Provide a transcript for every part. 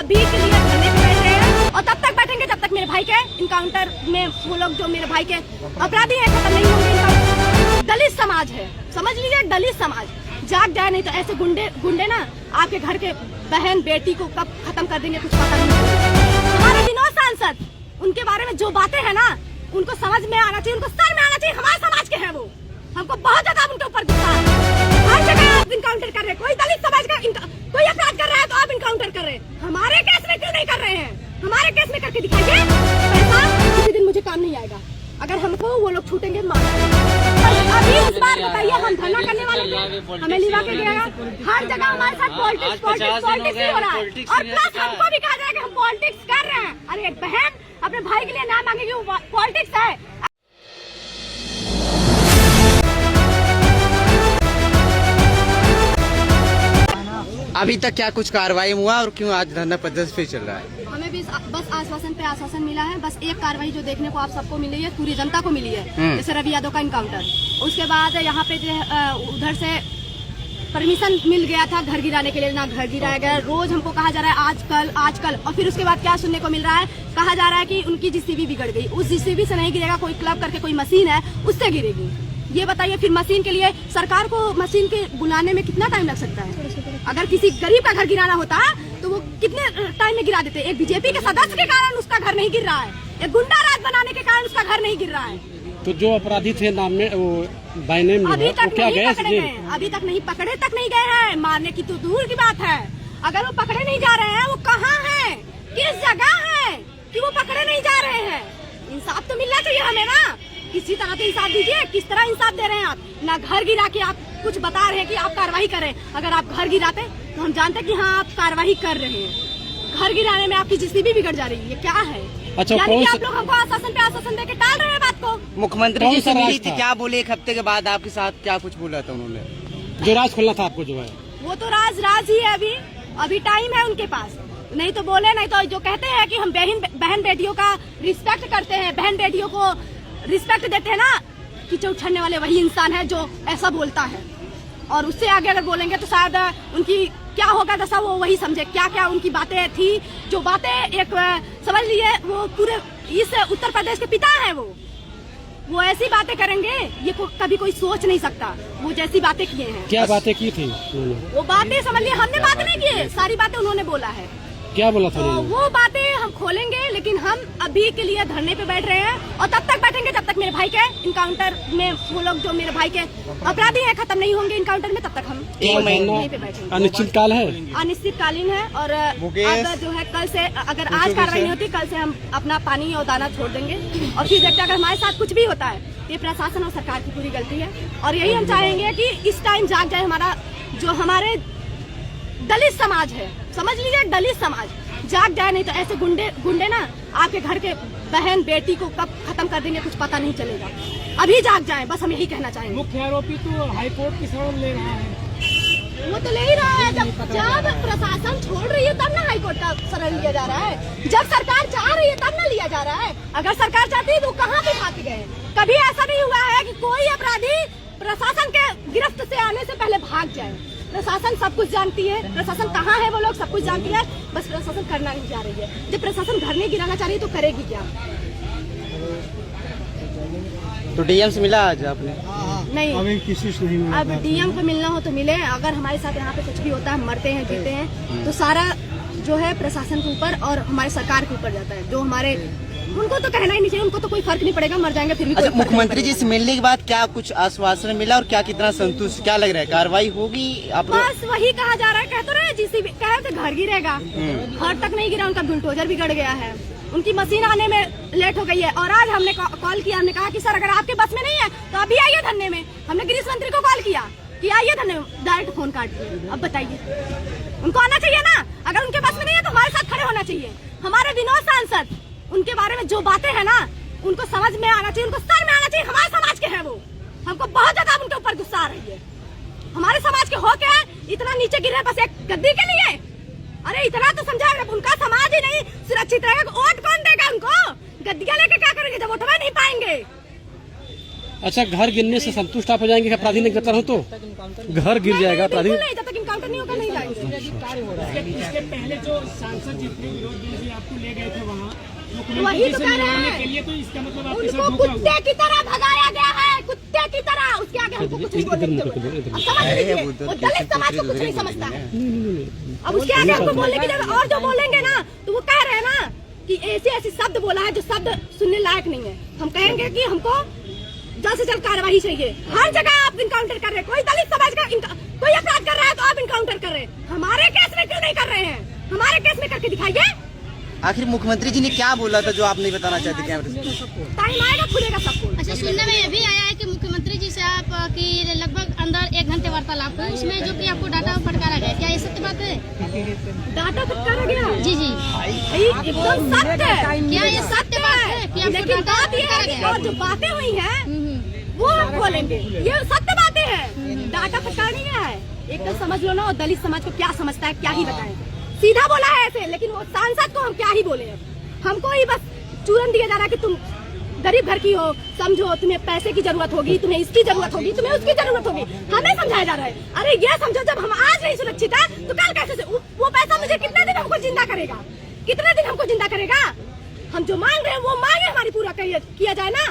अभी के लिए धरने पे बैठ रहे हैं और तब तक बैठेंगे जब तक मेरे भाई के इनकाउंटर में वो लोग जो मेरे भाई के अपराधी हैं खत्म नहीं होंगे। दलित समाज है, समझ लीजिए, दलित समाज जाग जाए, नहीं तो ऐसे गुंडे ना आपके घर के बहन बेटी को कब खत्म कर देंगे कुछ पता नहीं। हमारे विनोद सांसद, उनके बारे में जो बातें हैं ना उनको समझ में आना चाहिए, उनको सर में आना चाहिए। हमारे समाज के हैं वो, हमको बहुत ज्यादा उनके ऊपर गुस्सा है। हर जगह आप इनकाउंटर कर रहे हैं, कोई दलित समाज का कोई अपराध कर रहा है तो आप इनकाउंटर कर रहे हैं। हमारे केस में क्यों नहीं कर रहे हैं? हमारे केस में करके दिखाइए। पैसा किसी दिन मुझे काम नहीं आएगा अगर हमको वो लोग छूटेंगे मार। अभी इस बार बताइए, हम धरना करने वाले थे, हमें लिवा के गया। हर जगह हमारे साथ पॉलिटिक्स ही हो रहा है और प्लस हमको भी कहा जाए कि हम पॉलिटिक्स कर रहे हैं। अरे एक बहन अपने भाई के लिए ना मांगेगी, वो पॉलिटिक्स है। अभी तक क्या कुछ कार्रवाई हुआ और क्यों आज धरना प्रदर्शन फिर चल रहा है? हमें भी बस आश्वासन पे आश्वासन मिला है। बस एक कार्रवाई जो देखने को आप सबको मिली है, पूरी जनता को मिली है, जैसे रवि यादव का इनकाउंटर। उसके बाद यहाँ पे उधर से परमिशन मिल गया था घर गिराने के लिए, ना घर गिराया गया। रोज हमको कहा जा रहा है आजकल और फिर उसके बाद क्या सुनने को मिल रहा है, कहा जा रहा है कि उनकी जीसीबी बिगड़ गई। उस जीसीबी से नहीं गिरेगा, कोई क्लब करके कोई मशीन है उससे गिरेगी। ये बताइए, फिर मशीन के लिए सरकार को मशीन के बुलाने में कितना टाइम लग सकता है? अगर किसी गरीब का घर गिराना होता तो वो कितने टाइम में गिरा देते? एक बीजेपी के सदस्य के कारण उसका घर नहीं गिर रहा है, एक गुंडा राज बनाने के कारण उसका घर नहीं गिर रहा है। तो जो अपराधी थे नाम में वो बाय नेम अभी तक क्या नहीं पकड़े गए? हैं, अभी तक नहीं पकड़े तक नहीं गए हैं। मारने की तो दूर की बात है, अगर वो पकड़े नहीं जा रहे हैं, वो कहाँ हैं, किस जगह है कि वो पकड़े नहीं जा रहे हैं? इंसाफ तो मिलना चाहिए हमें ना, किसी तरह से इंसाफ दीजिए। किस तरह इंसाफ दे रहे हैं आप? ना घर गिरा के आप कुछ बता रहे हैं कि आप कार्रवाई करें। अगर आप घर गिराते तो हम जानते कि हाँ आप कार्रवाई कर रहे हैं। घर गिराने में आपकी जीसीबी बिगड़ जा रही है, क्या है? अच्छा, यानी कि आप लोग हमको आश्वासन पे आश्वासन देके टाल रहे हैं बात को। मुख्यमंत्री जी से मिली थी, क्या बोले? एक हफ्ते के बाद आपके साथ क्या कुछ बोला था उन्होंने? जो राज खोलना था आपको जो है वो तो राज ही है। अभी टाइम है उनके पास, नहीं तो बोले, नहीं तो जो कहते हैं कि हम बहन बेटियों का रिस्पेक्ट करते हैं, बहन बेटियों को रिस्पेक्ट देते हैं ना, कीचड़ उछलने वाले वही इंसान है जो ऐसा बोलता है। और उससे आगे अगर बोलेंगे तो शायद उनकी क्या होगा दशा वो वही समझे। क्या क्या उनकी बातें थी, जो बातें एक समझ लिए वो पूरे इस उत्तर प्रदेश के पिता हैं, वो ऐसी बातें करेंगे ये कभी कोई सोच नहीं सकता। वो जैसी बातें किए हैं। क्या बातें की थी? वो बातें समझ लिए, हमने बात नहीं की, सारी बातें उन्होंने बोला है। क्या बोला था? तो वो बातें हम खोलेंगे, लेकिन हम अभी के लिए धरने पे बैठ रहे हैं और तब तक बैठेंगे जब तक मेरे भाई के इनकाउंटर में वो लोग जो मेरे भाई के अपराधी हैं खत्म नहीं होंगे इनकाउंटर में, तब तक हम यहीं पे बैठेंगे। अनिश्चितकाल है, अनिश्चितकालीन है। और अगर जो है कल से, अगर आज कार्रवाई नहीं होती, कल से हम अपना पानी और दाना छोड़ देंगे और फिर देखते अगर हमारे साथ कुछ भी होता है, ये प्रशासन और सरकार की पूरी गलती है। और यही हम चाहेंगे कि इस टाइम जाग जाए हमारा जो हमारे दलित समाज है, समझ लीजिए, दलित समाज जाग जाए, नहीं तो ऐसे गुंडे ना आपके घर के बहन बेटी को कब खत्म कर देंगे कुछ पता नहीं चलेगा। अभी जाग जाए, बस हम यही कहना चाहेंगे। मुख्य आरोपी तो हाईकोर्ट की शरण ले रहा है। वो तो ले ही रहा है, जब प्रशासन छोड़ रही है तब ना हाईकोर्ट का शरण लिया जा रहा है। जब सरकार चाह रही है तब ना लिया जा रहा है। अगर सरकार चाहती है तो कहाँ पे भाग गए? कभी ऐसा नहीं हुआ है कि कोई अपराधी प्रशासन के गिरफ्त से आने से पहले भाग जाए। प्रशासन सब कुछ जानती है, प्रशासन कहाँ है वो लोग सब कुछ जानती है, बस प्रशासन करना नहीं चाह रही है। जब प्रशासन घर नहीं गिराना चाह रही है तो करेगी क्या? तो डीएम से मिला आज आपने? नहीं, अभी किसी से नहीं मिला। अब डीएम को मिलना हो तो मिले। अगर हमारे साथ यहाँ पे कुछ भी होता है, मरते हैं जीते हैं, तो सारा जो है प्रशासन के ऊपर और हमारे सरकार के ऊपर जाता है। जो हमारे, उनको तो कहना ही नहीं चाहिए, उनको तो कोई फर्क नहीं पड़ेगा, मर जाएंगे फिर भी। अच्छा, मुख्यमंत्री जी से मिलने के बाद क्या कुछ आश्वासन मिला और क्या कितना संतुष्ट, क्या लग रहा है कार्रवाई होगी? आप बस वही कहा जा रहा है, कह तो रहे जीसीबी, कह तो घर गिरेगा, घर तक नहीं गिरा, उनका बुलडोजर बिगड़ गया है, उनकी मशीन आने में लेट हो गई है। और आज हमने कॉल किया, हमने कहा कि सर अगर आपके बस में नहीं है तो अभी आइए धरने में। हमने गृह मंत्री को कॉल किया कि आइए धरने में, डायरेक्ट फोन काट दिया। अब बताइए, उनको आना चाहिए ना, अगर उनके बस में नहीं है तो हमारे साथ खड़े होना चाहिए। हमारे विनोद सांसद, उनके बारे में जो बातें हैं ना उनको समझ में आना चाहिए, उनको सर में आना चाहिए। हमारे समाज के हैं वो, हमको बहुत ज्यादा उनके ऊपर गुस्सा आ रही है। हमारे समाज के होके इतना नीचे गिर रहे बस एक गद्दी के लिए। अरे इतना तो समझा, उनका समाज ही नहीं सुरक्षित रहेगा, वोट कौन देगा उनको? गद्दियां लेके क्या करेंगे जब उठवा नहीं पाएंगे? अच्छा, घर गिरने से संतुष्ट आप हो जाएंगे कि अपराधी ने गिरफ्तार हो तो? घर गिर जाएगा अपराधी बिल्कुल नहीं, जब तक इनकाउंटर नहीं होगा नहीं जाएंगे। इसके पहले जो सांसद जितने विरोध में आपको ले गए थे वहाँ वही तो कह रहे हैं। के लिए, तो इसका मतलब आपके साथ उनको धोखा हुआ। कुत्ते की तरह भगाया गया है, कुत्ते की तरह। उसके आगे हमको कुछ नहीं बोलने की जरूरत है। अब समझ लीजिए, वो दलित समाज को कुछ नहीं समझता है। अब उसके आगे हमको बोलने की जरूरत, और जो बोलेंगे ना तो वो कह रहे हैं ना कि ऐसे ऐसे शब्द बोला है जो शब्द सुनने लायक नहीं है। हम कहेंगे कि हमको जल्द से जल्द कार्रवाई चाहिए। हर जगह आप इनकाउंटर कर रहे हैं, कोई दलित समाज का कोई अपराध कर रहा है तो आप इनकाउंटर कर रहे हैं। हमारे केस में क्यों नहीं कर रहे हैं? हमारे केस में करके दिखाइए। आखिर मुख्यमंत्री जी ने क्या बोला था जो आप नहीं बताना चाहते कैमरे से? टाइम आएगा खुलेगा सब कुछ। अच्छा, सुनने में ये भी आया है कि मुख्यमंत्री जी से आप की लगभग अंदर 1 घंटे वार्तालाप हुई, उसमें जो कि आपको डाटा फटकारा गया, क्या ये सत्य बात है? डाटा फटकारा गया? जी जी, एकदम सत्य है। क्या ये सत्य बात है कि आपको लेकिन डाटा बात ये है फटकारा कि गया? और जो बातें हुई हैं वो हम बोलेंगे, ये सत्य बातें हैं। डाटा फटकारा नहीं गया है। एकदम समझ लो ना, और दलित समाज को क्या समझता है क्या ही बताएं। सीधा बोला है ऐसे, लेकिन वो सांसद को हम क्या ही बोले। हमको ही बस चूरन दिया जा रहा है कि तुम गरीब घर की हो, समझो, तुम्हें पैसे की जरूरत होगी, तुम्हें इसकी जरूरत होगी, तुम्हें उसकी जरूरत होगी। हमें समझाया जा रहा है, अरे ये समझो जब हम आज नहीं सुरक्षित है तो कल कैसे से वो पैसा मुझे कितने दिन हमको जिंदा करेगा, कितने दिन हमको जिंदा करेगा? हम जो मांग रहे हैं वो मांगे हमारी पूरा किया जाए ना।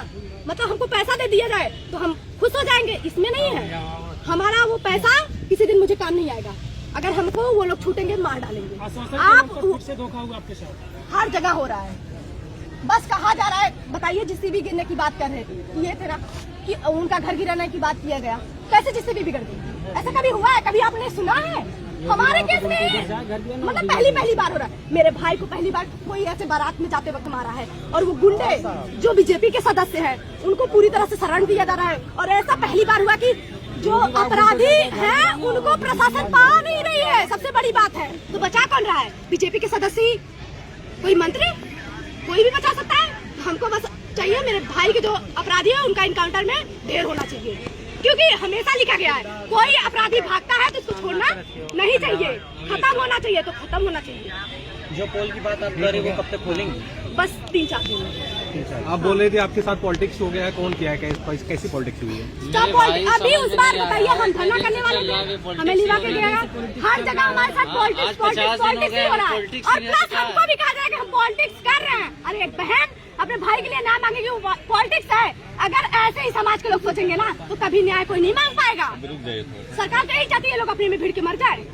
मतलब हमको पैसा दे दिया जाए तो हम खुश हो जाएंगे, इसमें नहीं है। हमारा वो पैसा किसी दिन मुझे काम नहीं आएगा। अगर हमको वो लोग छूटेंगे मार डालेंगे। आप फिर से धोखा हुआ आपके साथ? हर जगह हो रहा है। बस कहा जा रहा है, बताइए, जिससे गिरने की बात कर रहे थे ये थे ना कि उनका घर गिराने की बात किया गया, कैसे जिससे भी बिगड़ गई? ऐसा कभी हुआ है? कभी आपने सुना है? हमारे केस में मतलब पहली बार हो रहा है। मेरे भाई को पहली बार कोई ऐसे बारात में जाते वक्त मारा है, और वो गुंडे जो बीजेपी के सदस्य हैं उनको पूरी तरह से शरण दिया जा रहा है। और ऐसा पहली बार हुआ कि जो अपराधी हैं उनको प्रशासन पा नहीं रही है। सबसे बड़ी बात है, तो बचा कौन रहा है? बीजेपी के सदस्य, कोई मंत्री, कोई भी बचा सकता है। हमको बस चाहिए मेरे भाई के जो अपराधी है उनका इनकाउंटर में ढेर होना चाहिए, क्योंकि हमेशा लिखा गया है कोई अपराधी भागता है तो उसको छोड़ना नहीं चाहिए, खत्म होना चाहिए तो खत्म होना चाहिए। जो पोल की बात आप कर रहे हो वो कब तक खोलेंगे? बस 3-4 दिन। आप बोल रहे थे आपके साथ पॉलिटिक्स हो गया है, कौन किया है, कैसी पॉलिटिक्स हुई है? अभी उस बार बताइए, हम धरना करने वाले थे, हमें लिवा के गया, हर जगह हमारे साथ पॉलिटिक्स ही हो रहा है। और प्लस हमको भी कहा जाए कि हम पॉलिटिक्स कर रहे हैं। अरे एक बहन अपने भाई के लिए ना मांगेगी, वो पॉलिटिक्स है। अगर ऐसे ही समाज के लोग सोचेंगे ना तो कभी न्याय कोई नहीं मांग पाएगा। सरकार तो यही चाहती है लोग अपने में भीड़ के मर जाए।